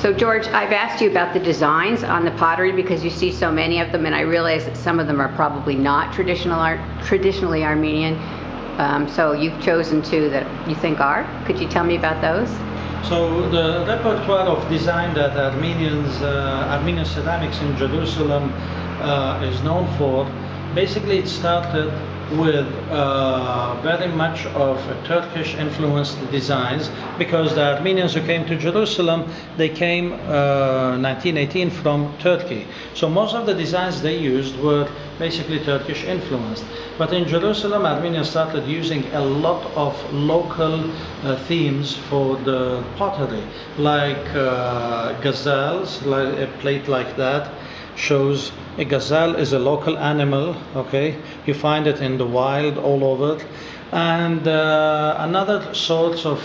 So George, I've asked you about the designs on the pottery because you see so many of them, and I realize that some of them are probably not traditionally Armenian. So you've chosen two that you think are. Could you tell me about those? So the repertoire of design that Armenian ceramics in Jerusalem is known for, basically it started with very much of Turkish influenced designs, because the Armenians who came to Jerusalem, they came 1918 from Turkey. So most of the designs they used were basically Turkish influenced. But in Jerusalem, Armenians started using a lot of local themes for the pottery, like gazelles, like a plate like that shows a gazelle is a local animal, okay? You find it in the wild all over. And another source of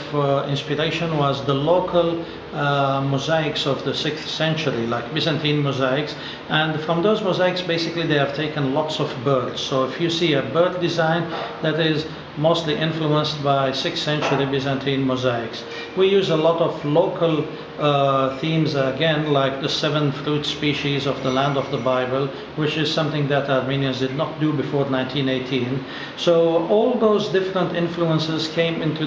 inspiration was the local mosaics of the 6th century, like Byzantine mosaics. And from those mosaics, basically, they have taken lots of birds. So if you see a bird design, that is mostly influenced by 6th century Byzantine mosaics. We use a lot of local themes again, like the 7 fruit species of the land of the Bible, which is something that Armenians did not do before 1918. So all those different influences came into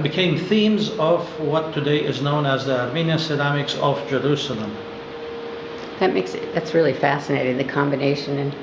became themes of what today is known as the Armenian ceramics of Jerusalem. That's really fascinating, the combination. And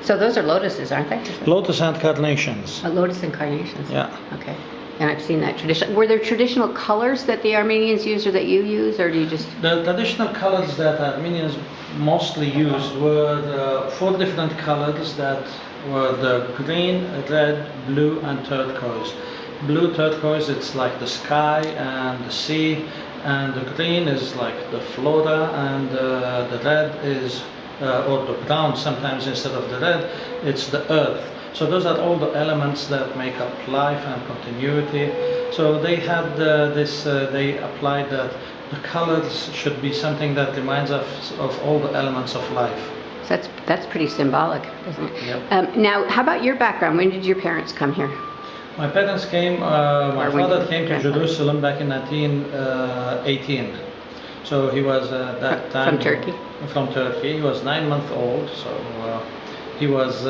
so those are lotuses, aren't they? Lotus and carnations. Lotus and carnations. Yeah. Okay. And I've seen that tradition. Were there traditional colors that the Armenians used, or that you use, or do you just? The traditional colors that Armenians mostly used were 4 different colors that were the green, red, blue, and turquoise. Blue turquoise, it's like the sky and the sea, and the green is like the flora, and the red is, or the brown sometimes instead of the red, it's the earth. So those are all the elements that make up life and continuity. So they had they applied that the colors should be something that reminds us of all the elements of life. So that's pretty symbolic, isn't it? Yep. Now, how about your background? When did your parents come here? My parents came, my father came to Jerusalem back in 1918. So he was at that time... From Turkey? From Turkey. He was 9 months old, so he was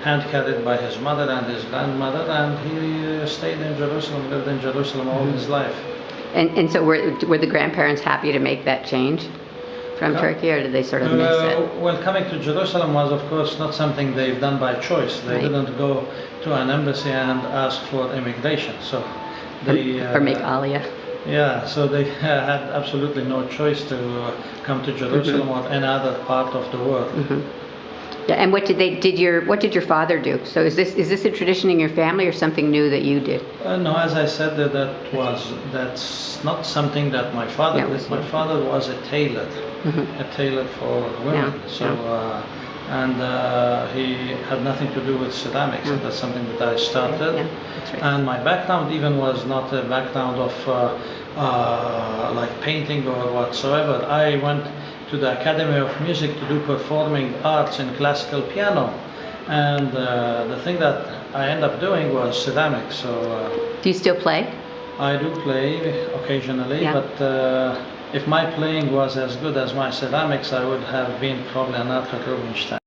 hand-carried by his mother and his grandmother, and he stayed in Jerusalem, lived in Jerusalem all his life. And so were the grandparents happy to make that change from Turkey, or did they sort of miss it? Well, coming to Jerusalem was, of course, not something they've done by choice. They didn't go to an embassy and ask for immigration, so they... or make aliyah. Yeah, so they had absolutely no choice to come to Jerusalem or any other part of the world. Yeah, and what did your father do? So is this a tradition in your family, or something new that you did? No, as I said, that's not something that my father did. My father was a tailor, a tailor for women. And he had nothing to do with ceramics, and that's something that I started. Yeah, that's right. And my background even was not a background of like painting or whatsoever. I went to the Academy of Music to do performing arts in classical piano, and the thing that I ended up doing was ceramics. So do you still play? I do play occasionally, but if my playing was as good as my ceramics, I would have been probably an Arthur Rubinstein.